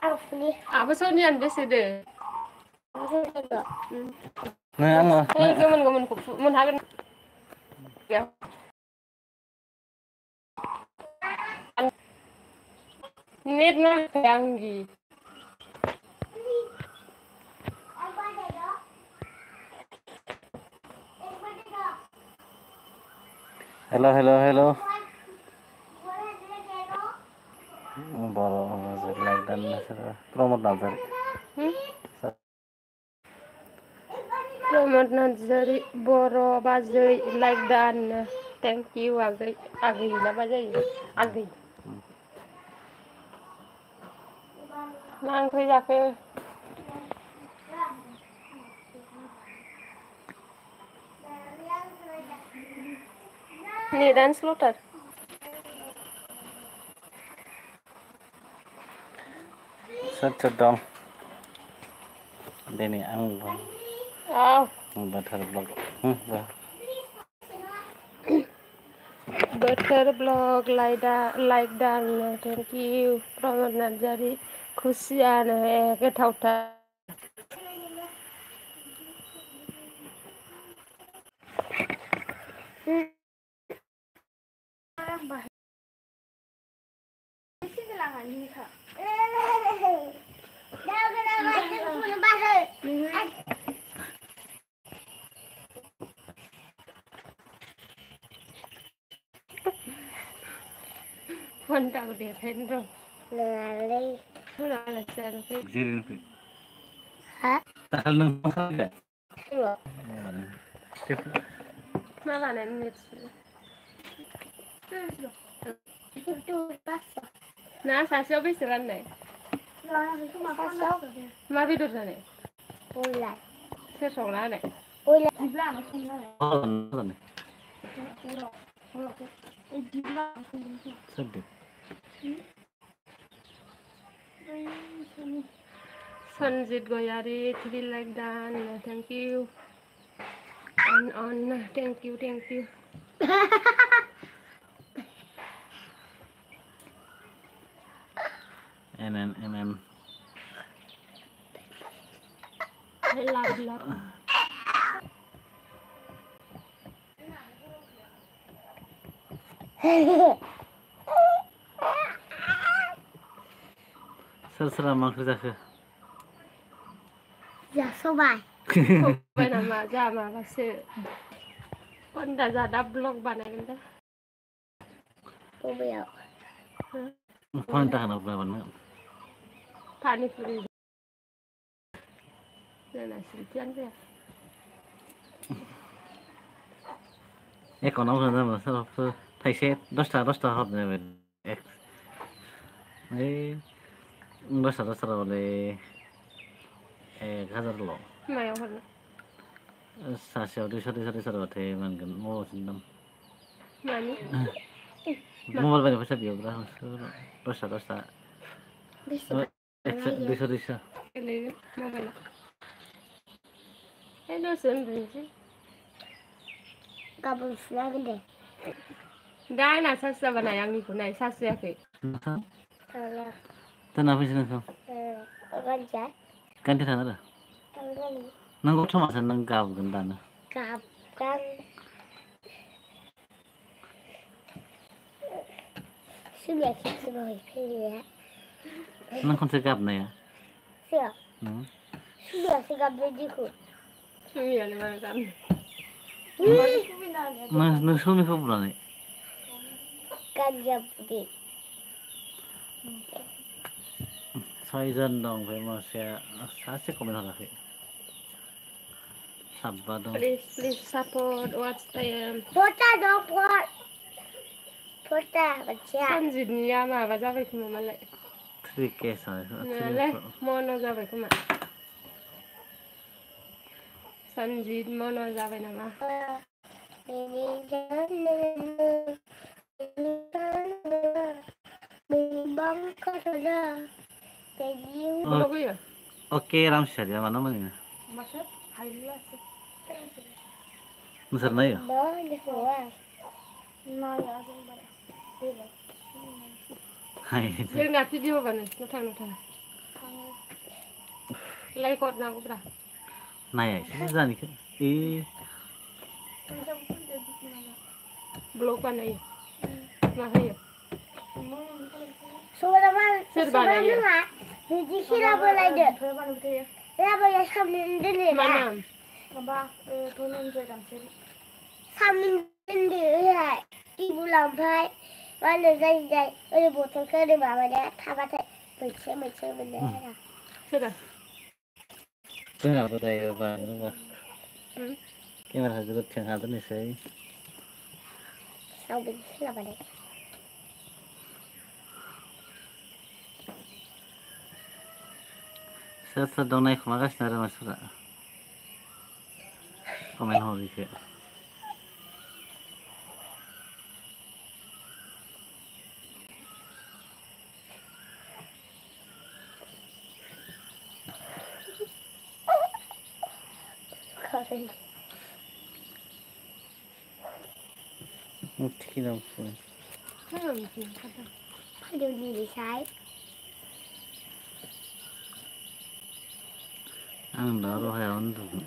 Apa Sonian besi deh. Nah, Gamen menhagen ya. Net na yangi. Hello. Boro like dan promote nazar. Promote nazari boro bazai like dan. Thank you agay na bazai agay. Mang khơi jafe. Ni dan slaughter. Set down. Deni ang butter blog. Butter blog like dan. Thank you. Promote nazari khusian ke thauta. Mantap dia Hendro. Lali. Sudah lancar. Jirin. Hah? Takal nang masaga. Iya. Makanan ini. Itu pasta. Nah, saya habis ranai. Ma video sana. Ulat. Saya soalnya nih. Ulat. Di belakang soalnya. Sedih. Sanjit Goyari, three like dan. Thank you. On. Thank you. MM. I love. Serserah maksud aku. Ya, sobai. Sobai nama jama masih. Konda jada blog banain dah. Sobai. Pantah nak berapa? Pani puri. Jangan silihan dia. Kalau nak masalah Thai 10 hot ni. 10 oleh 1000 lo. Maya mana? Sasiau 200 teh mungkin mau sendam. Mani? Mau berapa pasal dia berapa? 10. Bisa. Ini mana? Hello sendiri. Kabel flag deh. Dah nak sasa bana yang ni punai sasa ke? Salah. Tanah apa sih nak? Kerja. Ganti tanah dah. Nangkau cuma senang kau ganti. Kap kan. Sudah ya. Nangkau segap ni ya? Siap. Sudah segap begitu. Sudah ni mana kan? Nusuk ni kau berani? Kerja pergi. Saizen dong, famous ya. Asik komen lagi. Sabar dong. Please support what's the Pota dong pot. Pota baca. Sanjit ni ya mah baca apa cuma malai. Tricky saya. Malai mono jawa cuma. Sanjit mono jawa nama. Oke, Ramsyad ya mana mana? Masuk, halus. Besar na ya? Hai. Jadi nanti dia apa nih? Notang. Laykot na ko bra. नायाखै जानिखौ Blok banayo. Mahayo. Serbana ya. Dikira bolaydı. Ya böyle samimdin Mana? Baba, tonun jodan seni. Samimdin ya. Ibu lampai. Mana zai. Öyle botol kere baba ne tabata. Meçe bile. Sudah. जोंनाबो दायो बानोबा camera जोबोद खेंहा दोननोसै Saldım silabane. सोर सोर दं नायखोमागासिनो आरो मानसिफोरा comment हरैसो थिखि दं Điều gì để sai? आं दा रहायाव उन्दुगोन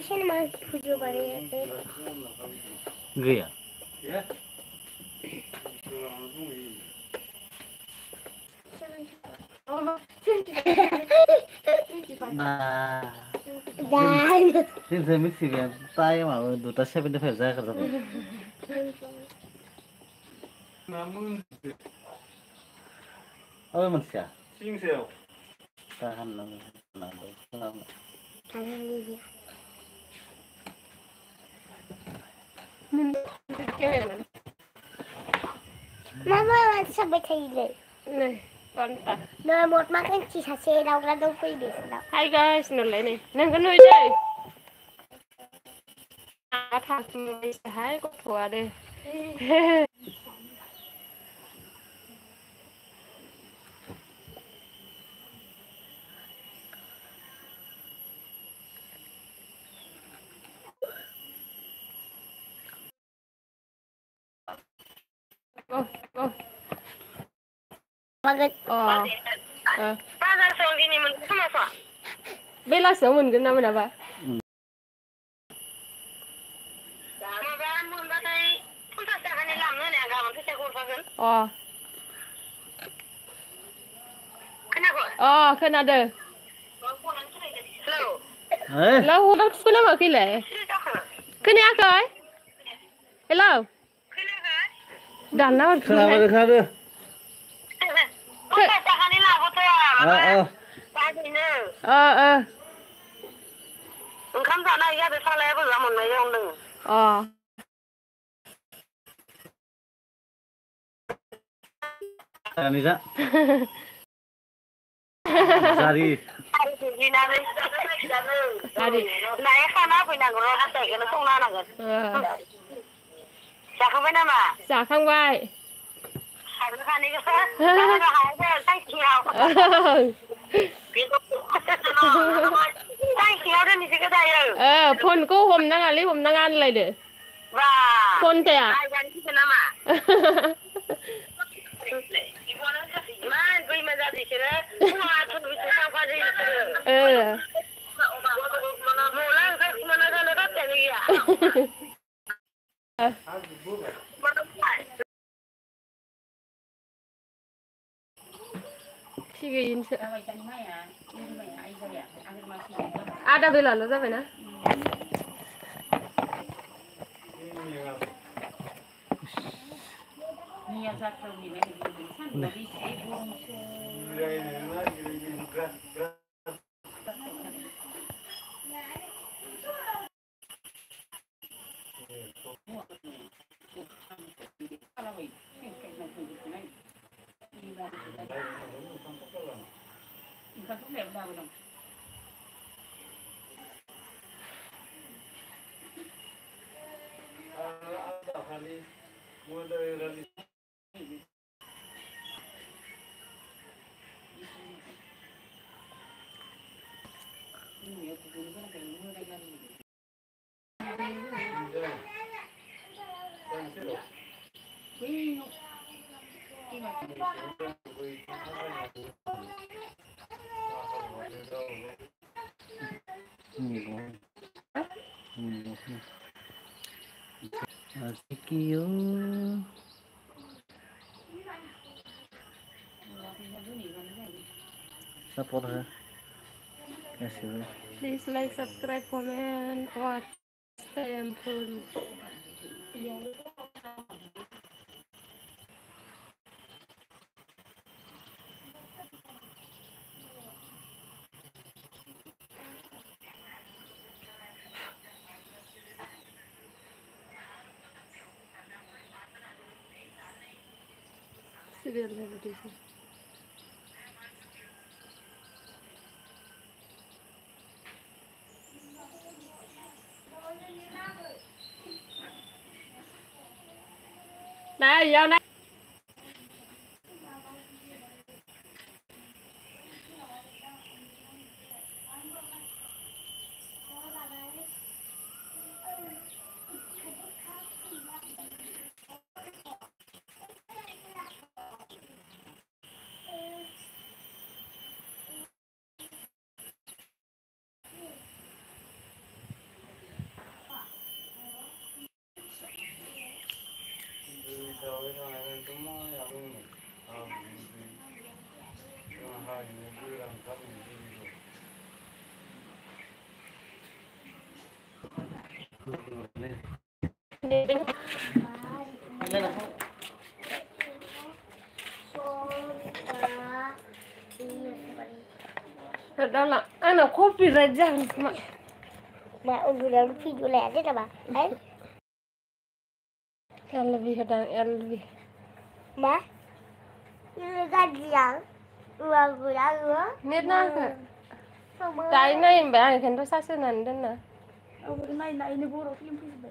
Sini mas puju bari. गैया जोंसो मिथिगोन टाइमाबो 2:75 जायाखै जाबाय मोनसेया सिंसायाव Mama sampai kayak Nih, kontak. Nah, mau makan sisa sedau rado pede sedau. Hai guys, nolai nih. Nang kan aja. Thằng mình sẽ hái có thua đi. Ô. Makan. Bagar soal gini mun sama sa. Bela soal mun guna mana ba? Kenapa? Hello, udah kenapa kile? Kenapa? Hello. Dan lawan खोनादो ओंखाम जानाय जादो सालाया बोजा मोननायाव दों Anissa. Sari. Sari. Naik खाना फैनांगौ र' हाथायखौनो संना होनांगोन जाखांबाय नामा जाखांबाय फनखौ हमनाङालै हमनाङा होनलायदो फन थाया Tigainसो आधा बेलाल' जाबायना Asikio. Support her. Kasih. Please like, subscribe, comment, watch, stay and full. Sebenarnya begitu. Này, giờ này. Đó là anh nào copyright ra mà. Bà ôn video video lẻ đấy là bà. Đấy. LV kadang LV. Bà. Như ra giảng. Vừa đã rửa. Nét na ka. Tại này bé anh khen tôi sát sơn nần đơn nè. Này này ini buruk film film.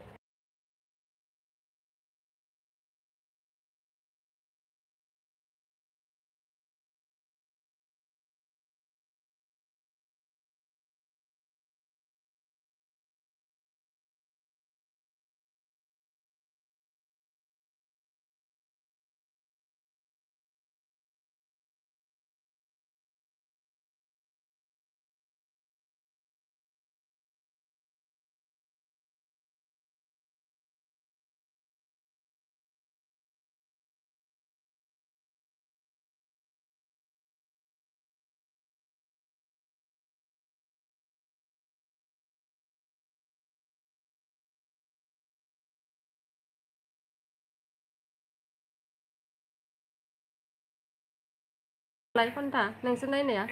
Lấy con thả, nàng xin đây nè.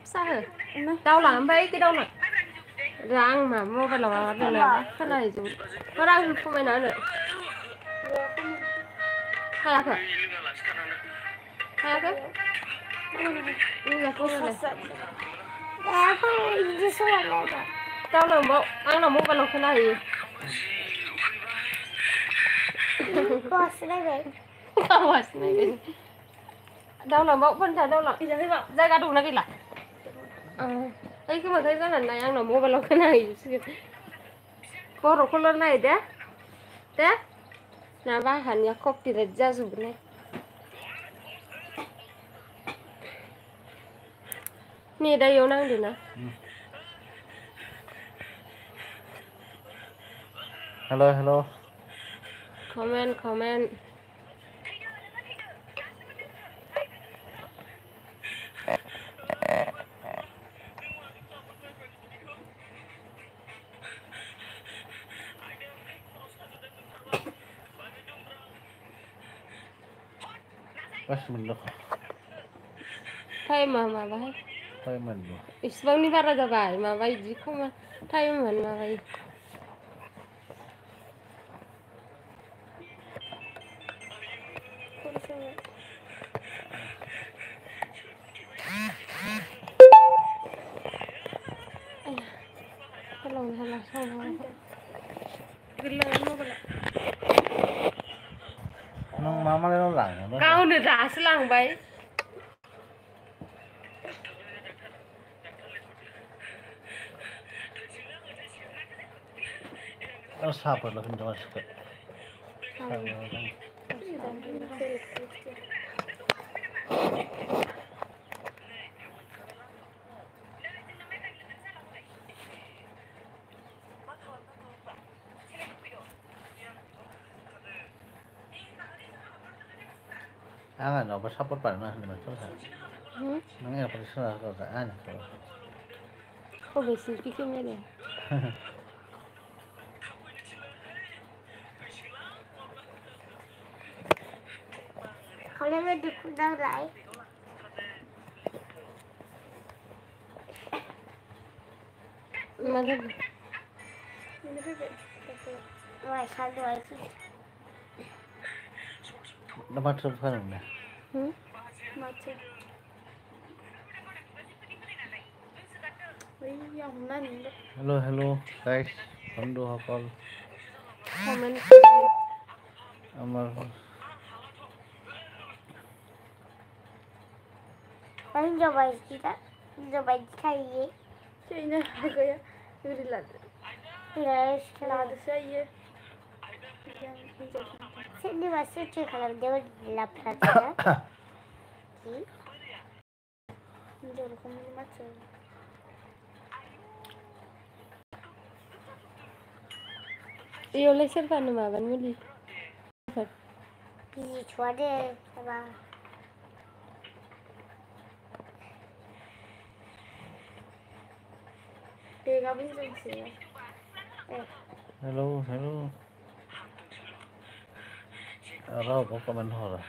Sao hả? Đau lắm vậy, cái đau lắm. Răng mà mua vào lò đây nè. Cái này rồi. Có răng không phải nói nữa. Hay à? Hay à? Bây giờ cô này. Dạ không đi xuống này rồi. Đau lắm bộ, ăn là mua vào lò cái này. Cô xin đây vậy. Không phải này vậy. Đâu là mẫu phân trà đâu là ra gà đủ là cái là ấy cái mà thấy cái lần này ăn là mua vào cái này cô rồi con này đấy đấy là ba hẳn nhà cốc thì là ra dùng này nè đây yêu năng đi nè Hello. Comment. Mình được. Thay mà vậy. Thôi mình được. Isbang ni para ra vậy mà vậy gì không mà thay mình mà vậy. Nong mama nó lẳng. Kau ni dah selang bay. Nó sạp rồi là không cho sạp. Angan apa support pa na naman to sa. Hmm Nang ina pa sa sa an ko. ও বেশি পিকে মেরে Kalau mau dipundang lại মানে ngoài sang ngoài Dapat sa pa na. হুম 마치 Hello hello guys. বন্ধু সকল comment আমার Anh coba kita coba saya şeyine kaya ürüler. guys Lada şey sini masuk cek kalau dia gelap saja Hindi ko kung matcha. Iyo lesser pa naman muli. ini cuaca sama Kaya gabi siya. hello hello. Araw ko comment ho ra.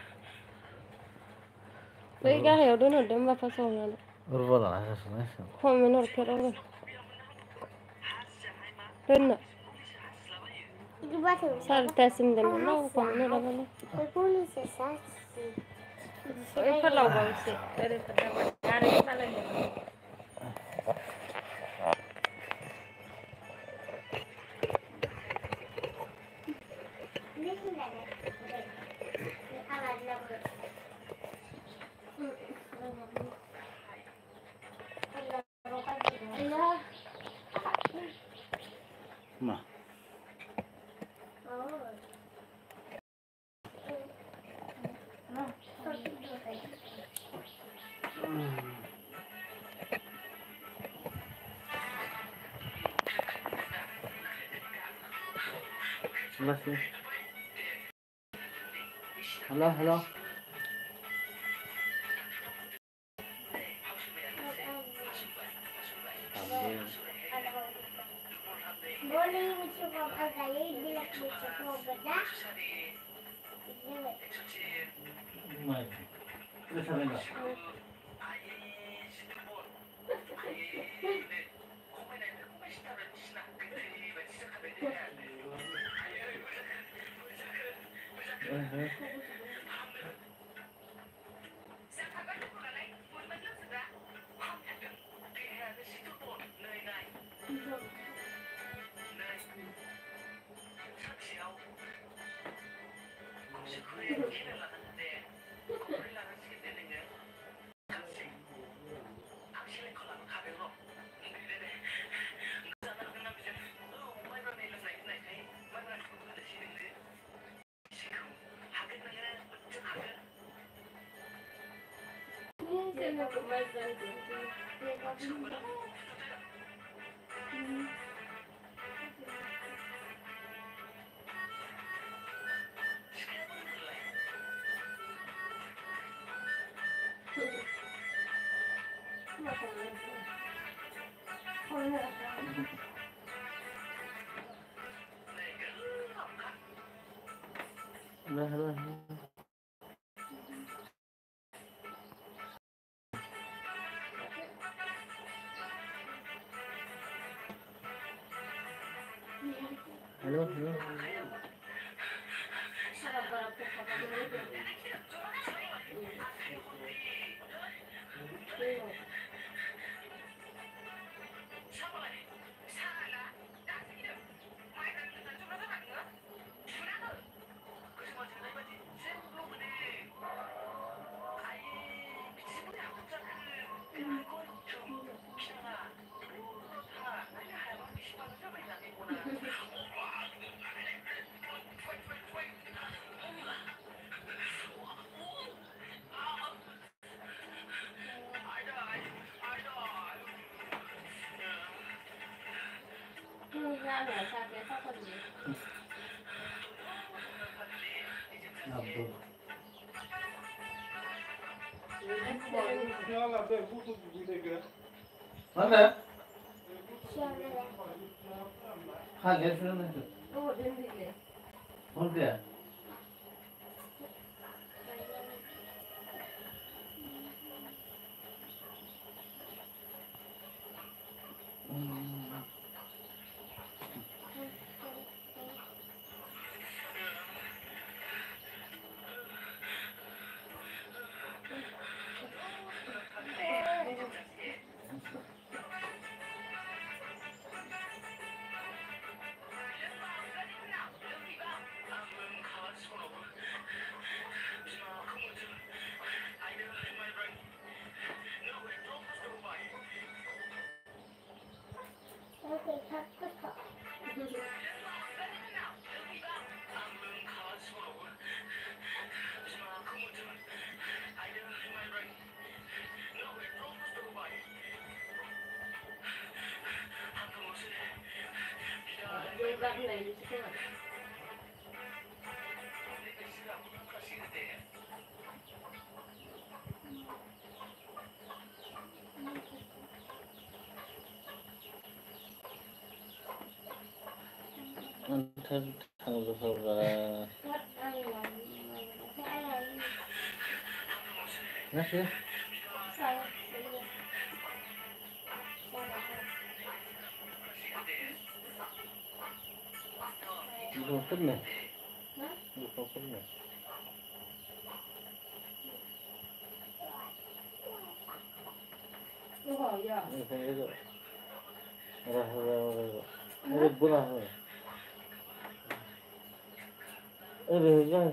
Kaya kaya doon na dem ba pasok na. Urbala na sa na. Comment or pero. Doon na. ini batu Sar tasim din na comment na bala. Puli sesasi Ay pala ba siya. Pero kada ba. Kare pala niya. Ma. Masih. Hello hello. Boleh mencoba kali bila mencoba bedah. Mai. Ini sampai enggak? Hello hello. Hello hello. आङो साख्रिया साफाजोबो Abdul. Mana? Ha, gelsin mi? Oh, dindikle. Orada. Bạn này thì thế nào? Thân thằng được không là nó chưa không thích này không thích này Nó hỏi giờ. không thấy rồi rồi rồi bữa nào rồi rồi ra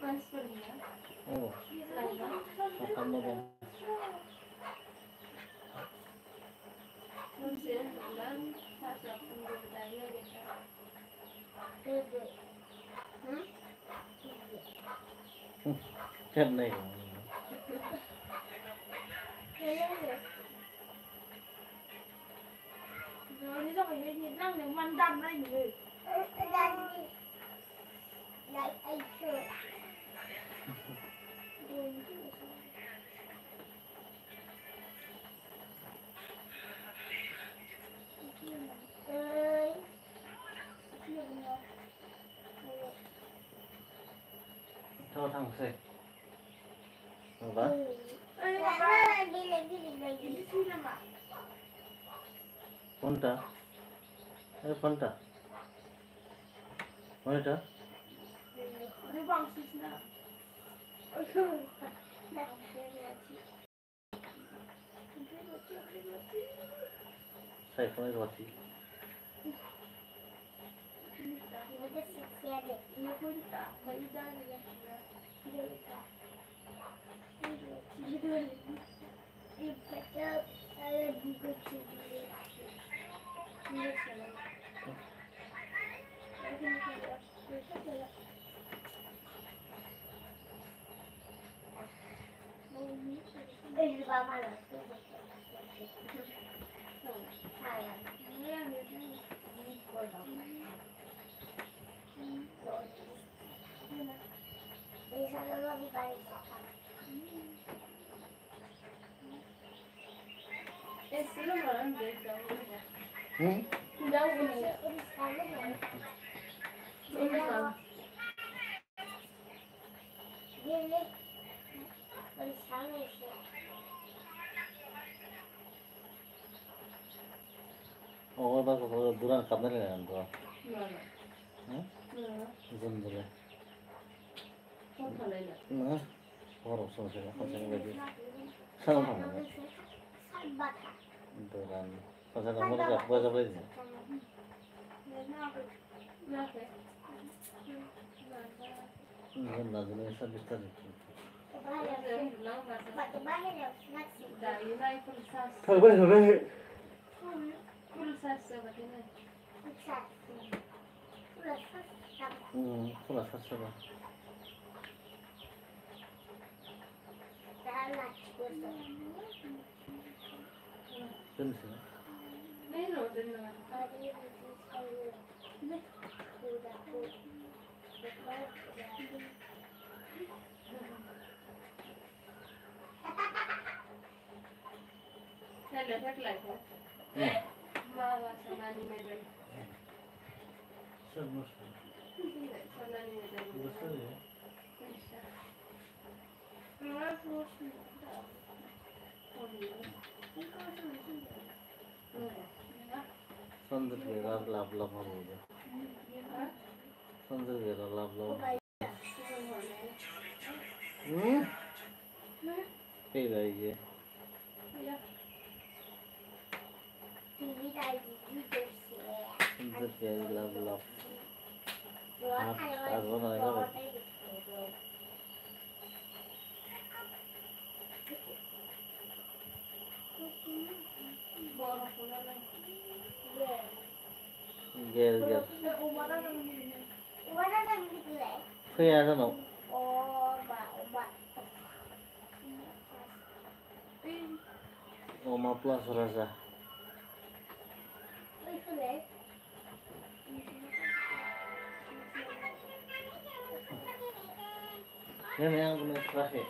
Maspernya. oh makan makan Mesin dan hasil penggunanya gitu. cái này Rồi đi ra ngoài nhìn năng nếu man đâm đấy nhỉ. Lại anh chưa. cho thằng xe vâng কোনটা এই কোনটা ওইটা সাইফোনের বাতি 다 누랑 감내를 한다. 응? 무슨 노래? 응? 뭘 없어 제가 선생님 여기 사람 하는 누랑 선생님 머리가 뭐가 버리지? 이건 나중에 서비스 줄게. थांबाय थांबाय फुरा search दोनसै सोर संदर गेरा लाभ लाभ होगा संदर गेरा लाभ लाभ कई भाई ये संदर गेरा लाभ लाभ आप आज बनाएगा गेर गेर फैया जानो Oma plus rasa ini yang punya terakhir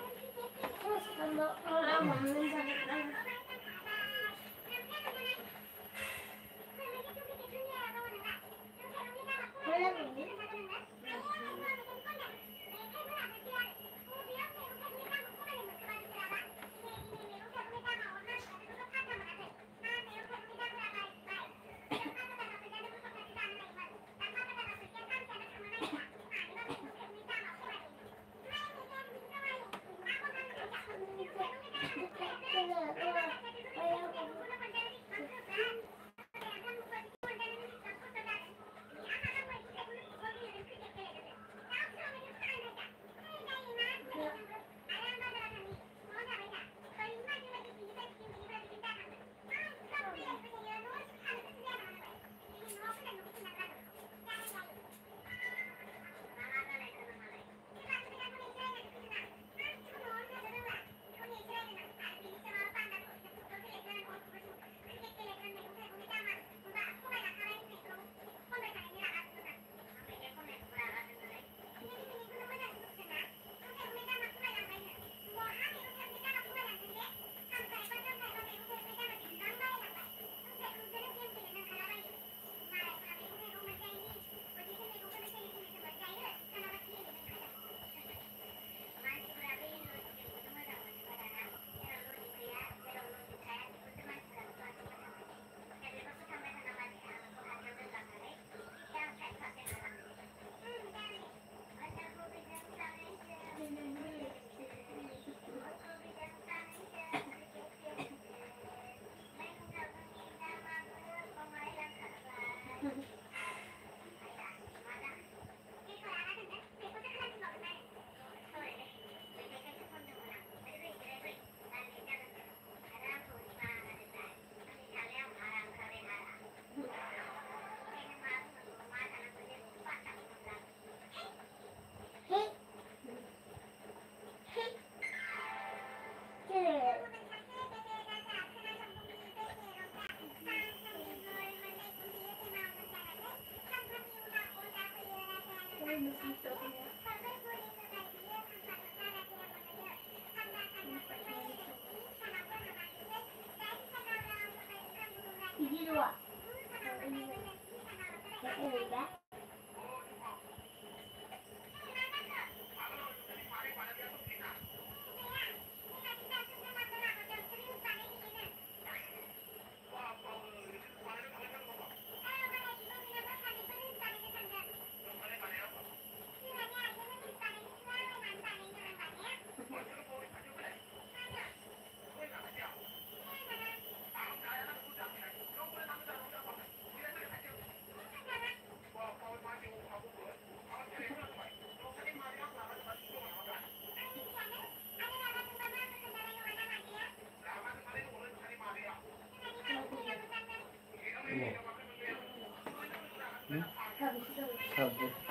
subject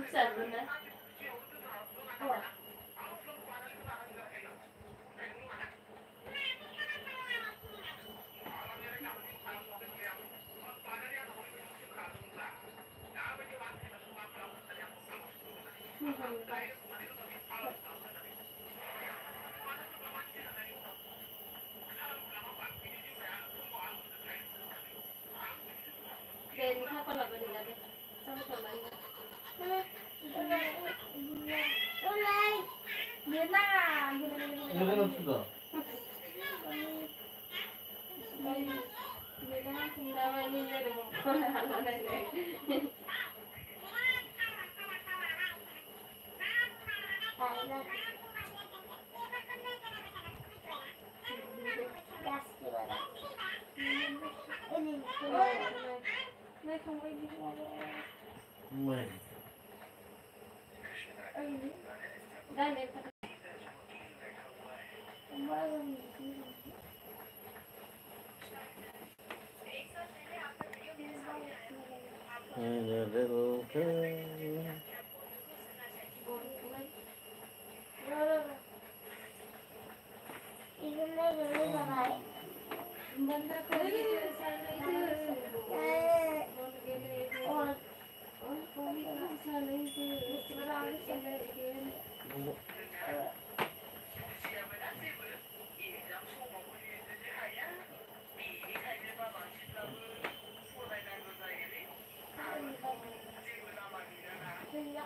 700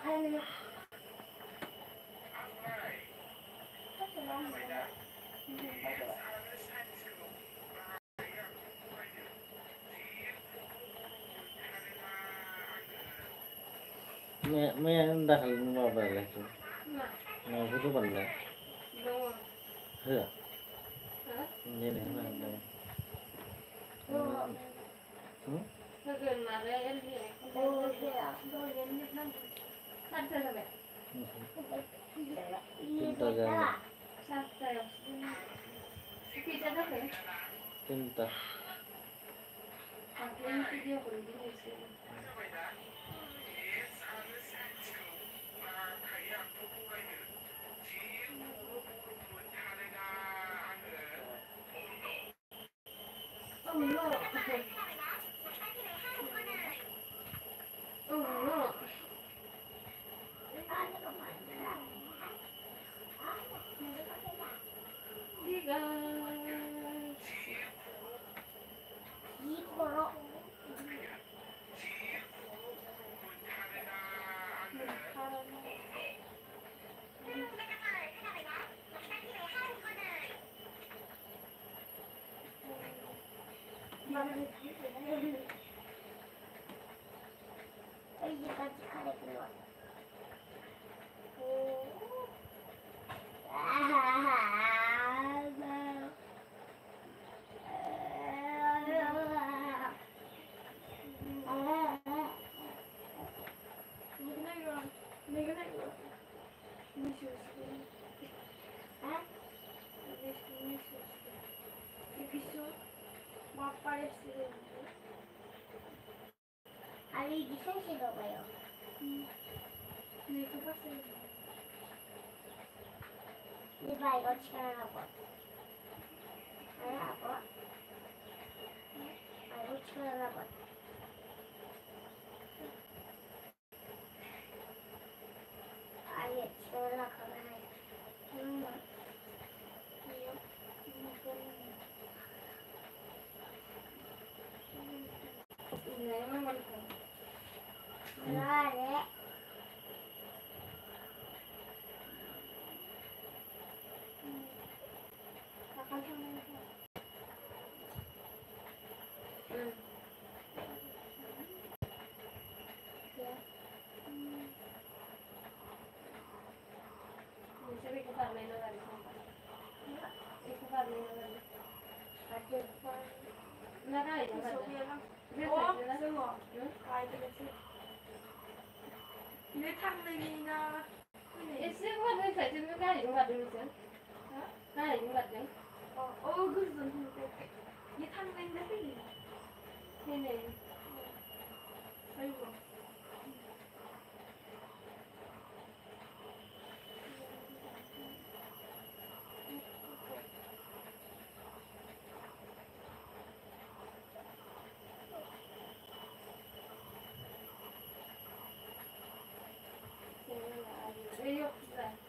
hello Mẹ đặt vào về là chú nó có chút bẩn này hả như thế là đây cinta 아니 리셋이 넣어요. 네, 그 박스에. 이봐 이거 치라고. 하고. 아 이거 Nếu thằng này thì là Esse quando ele faz, ele não cai, não vai dormir, cai, não vai dormir. kızım. Ne thằng này nó gì? Thế này, Ayo. thế là, yok güzel.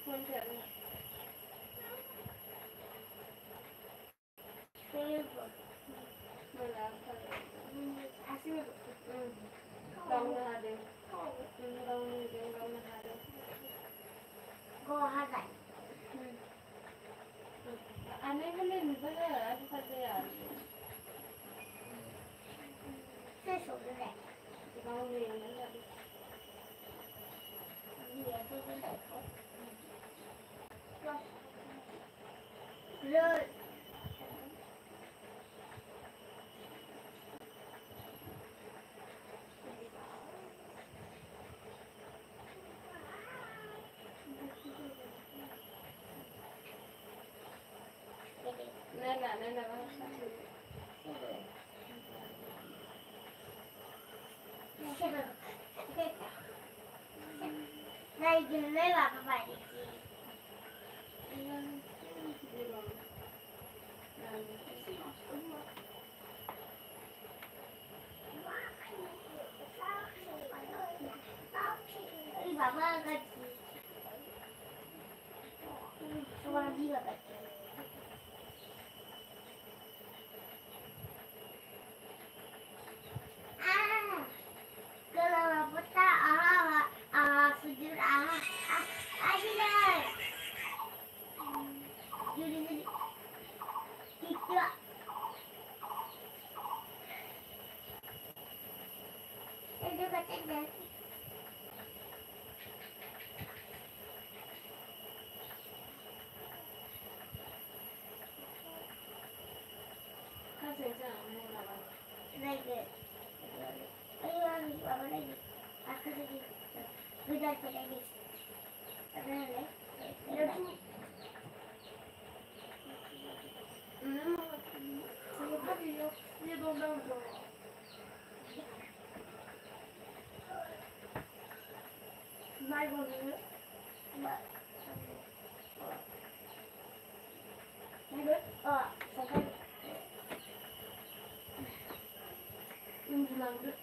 Con chuyện này, mình là đông là đều, đông là đều. Anh ấy mới lên bây giờ anh phải đi à? Đông gì nữa là đi. Rồi. Nên là bao sao? Này dừng lấy vào các bạn. Đi vào ba cái gì? Qua đi vào cái gì? Kalau peta sujud aja jadi tidak itu katanya Kan saya jangan main lagi ayo apa lagi aku lagi beda lagi ada lagi itu Dia dondang dong. Mai còn nữa. Mai đấy. sao cái Làm được.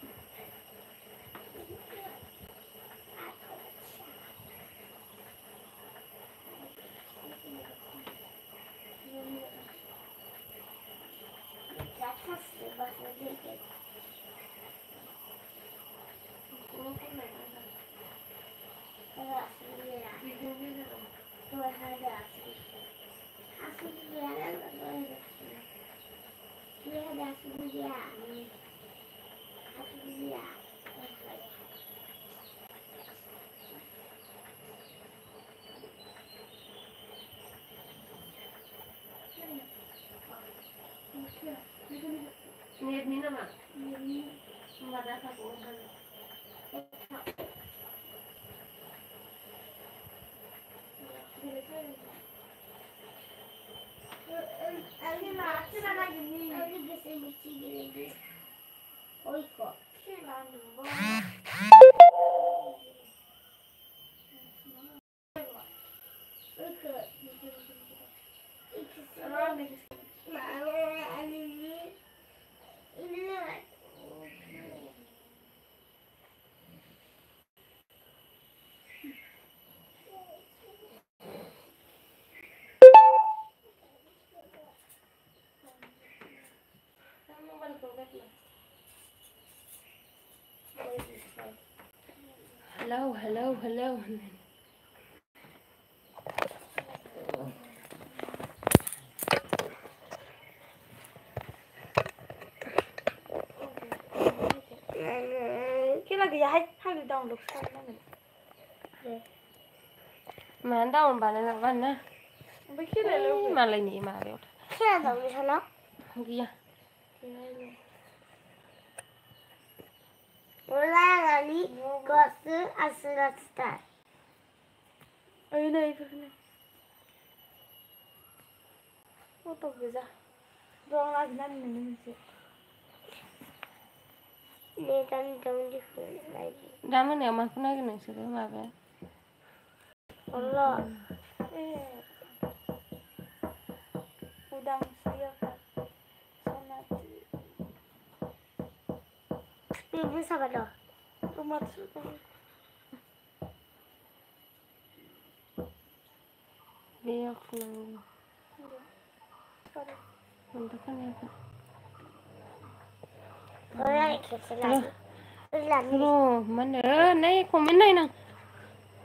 đã thắt sự vật nó đi cái tôi hay là Asuria là tôi dia ada Asuria Niat ni nama, ada satu orang. 미치겠는데. 어이구. Hello. Cái là cái gì hai được đồng được sao nó mình Mà anh đâu bà này là văn á. mấy cái này là Mà lại nhị mà đều. 키가 너무 살아? Kia. 올라가니 거스 아슬라스타. ở đây cái này ô tô cái ra rồi là cái này mình sẽ 내가 정지 풀라기. Đám này mà không nói cái này sự mà về. 올라. udang siapa sana 이분 사가라. tomat sudah Dia không. Mình thấy cái này. 올라가니 개슬라기. 올라가니. Rồi, mình ở đây không bên này nè.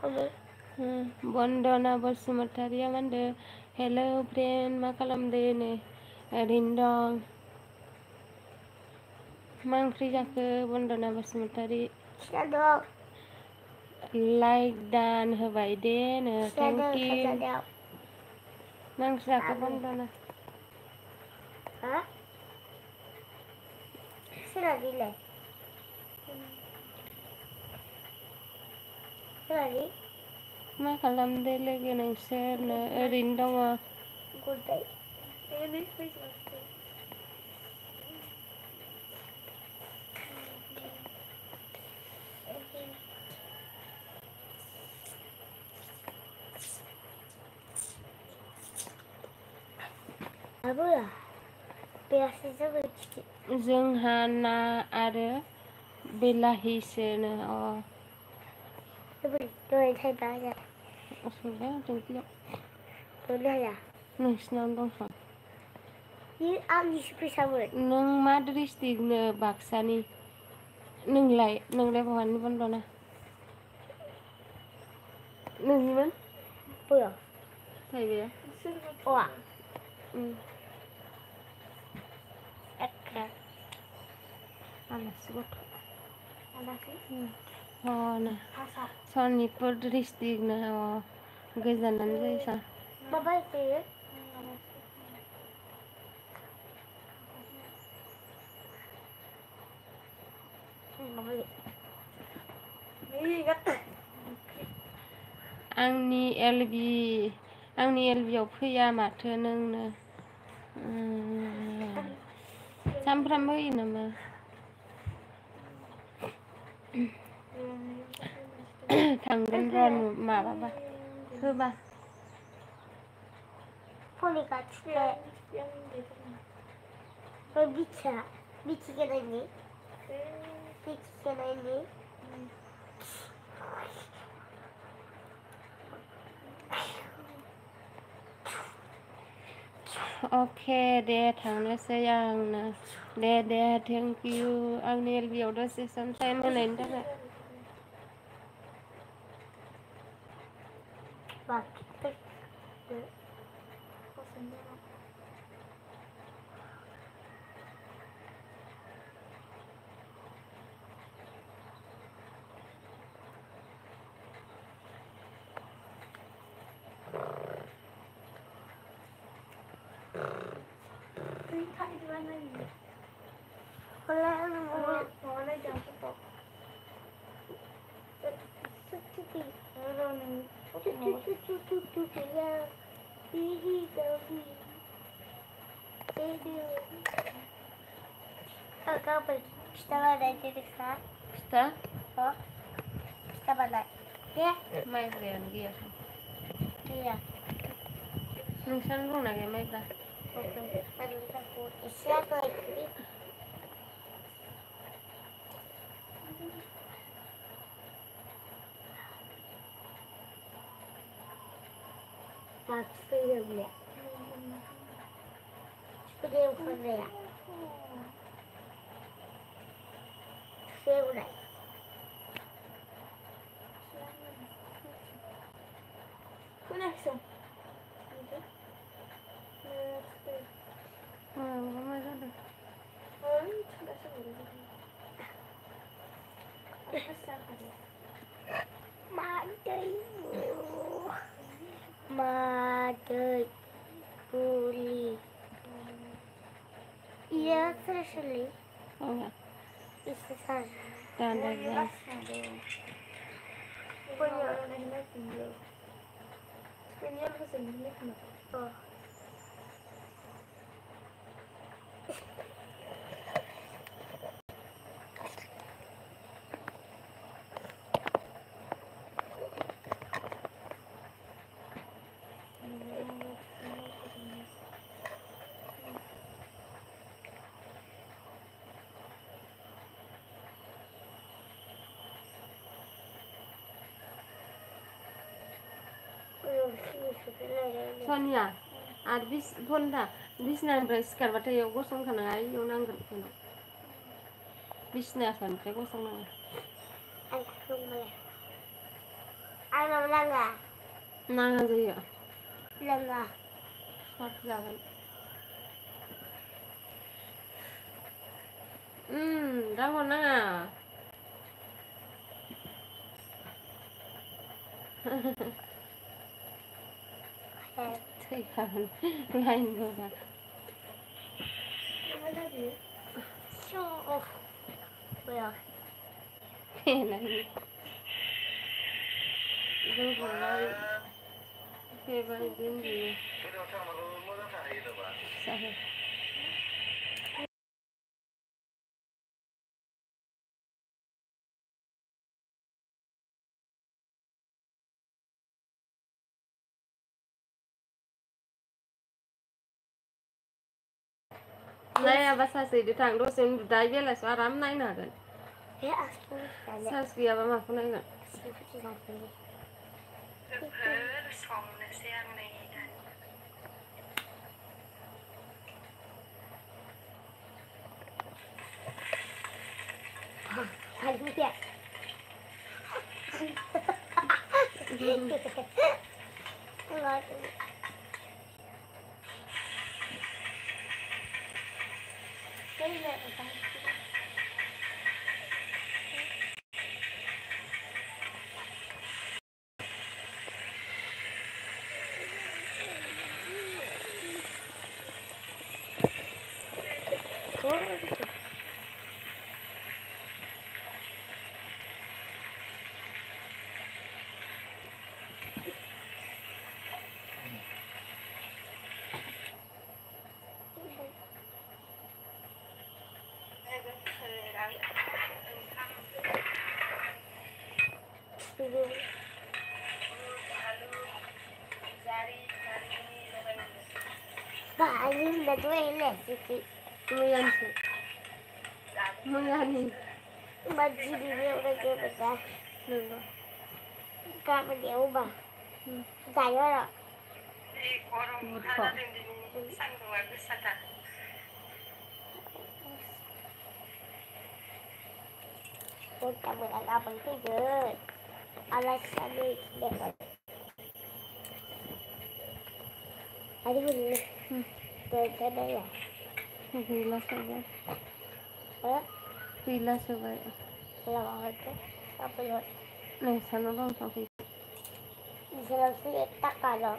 거기. Bondona Basumataria Mande. Hello friend, ma kalamde Rindong. Mang Krijake Bondona Basumatari. shadow. Like dan hawai de shadow thank you. shadow. Mang Krijake Bondona. hả? 쓰라기래. 쓰라기? Ma kalamde lagi nang share Rindong. good day. ini face 아부야. 내가 쓰고 있지. Junghana are Belahisene or 너의 잘 봐야. Sudah tunggu. 놀라야. Nang dong sa. 이 암이 싶을 사물. Nang Madrid stigne baksani. Nang lai bawan Bondona. Nang gimana? 뭐야? Thấy vậy? 와. 약간. Alas gut. 알았어? Hona. 가사. Sony Madrid stigne gazanan zai sa. 봐봐 있어요. ini gắt Angni LV fैया माथो नोंनो सामफ्रामबो होयो नामा थांगोन र' माबाबा होबा 포리가 칠래. 미치게 됐니? Ok dे थांनोसै आंनो दे थेंक इउ आंनि LVआव दसे सम टाइम होनायनि थाखाय 막 गाबोन फिथा बानायनो नोंसा फिथा फिथा बानाय दे माइब्रायानो गैया गैया नोंस्रानो दंना गैया माइब्रा एसे आगोल Maksudnya seperti yang saya udah mana sih Madai Puli iya seriously enggak bisa saja dan punya oh Sonia आरो बिसनानिफ्राय सिखारबाथाय इयाव गसंखानाङा इयाव नांगोन उनाव बिसना सानिफ्राय गसंनाङा आंनाव नाङा नाङा जायो नाङा साब जागोन रावबो नाङा थैखागोन लाइनबो दा Well, खेलानि जोंखौलाय बेबायदि उन्दुयो जाबाय नायाबा सासेजों थां दसे उन्दुदा बेलासियाव आराम नायनो हागोन ya aku tanya सार्स गैयाबा माखौ नायगोन seperti tadi. संनोसै आं नै दानि Aduh ya. Enggak. Paling udah tuh ini sih. मैयानिसो मैयानि Baju dia udah gede besar. नंगौ Kamu dia ubah. Saya loh. बुटखौ सान्दुंआ गोसाथार Kita berada apa tidur. Alasan ini deh. Hari ini. Ada ya. गैला सोबाय गैला सोबाय Selamat itu. Apa ya? नोंसानाव दं संख्रि Selamat tak kalau.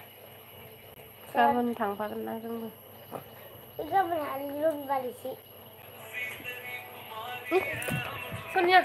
गाबोन थांफागोन ना जोंबो Kita berhari belum balik sih. Sonia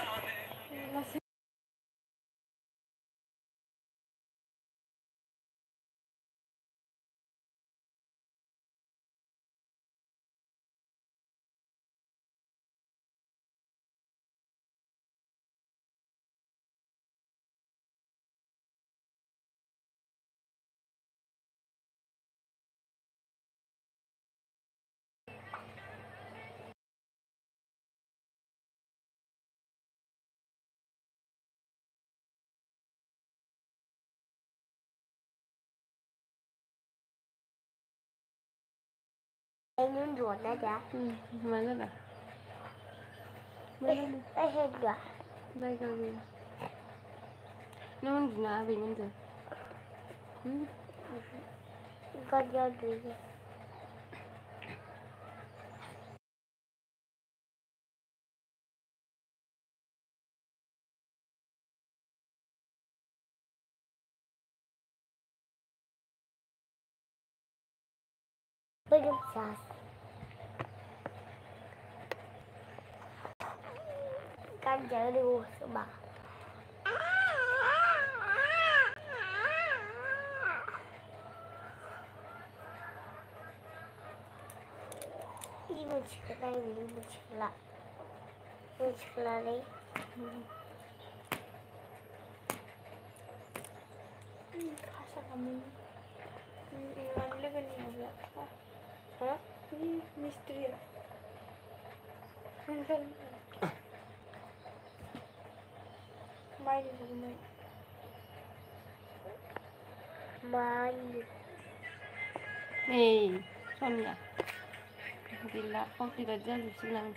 Em muốn ruột đó chả? Mà nó là Đây hết rồi. đây cái gì nó mình là vì mình rồi Con cho tụi gì? Tôi dùng sas. Con chở đi mua sữa bò. Ini sekolah ini sekolah. Ini sekolah ni. Khasa kami. Iwan level ni ada. Hah? Ini misteri. Main dulu main. Main. Ê, Sonia. Tidak jadi silang.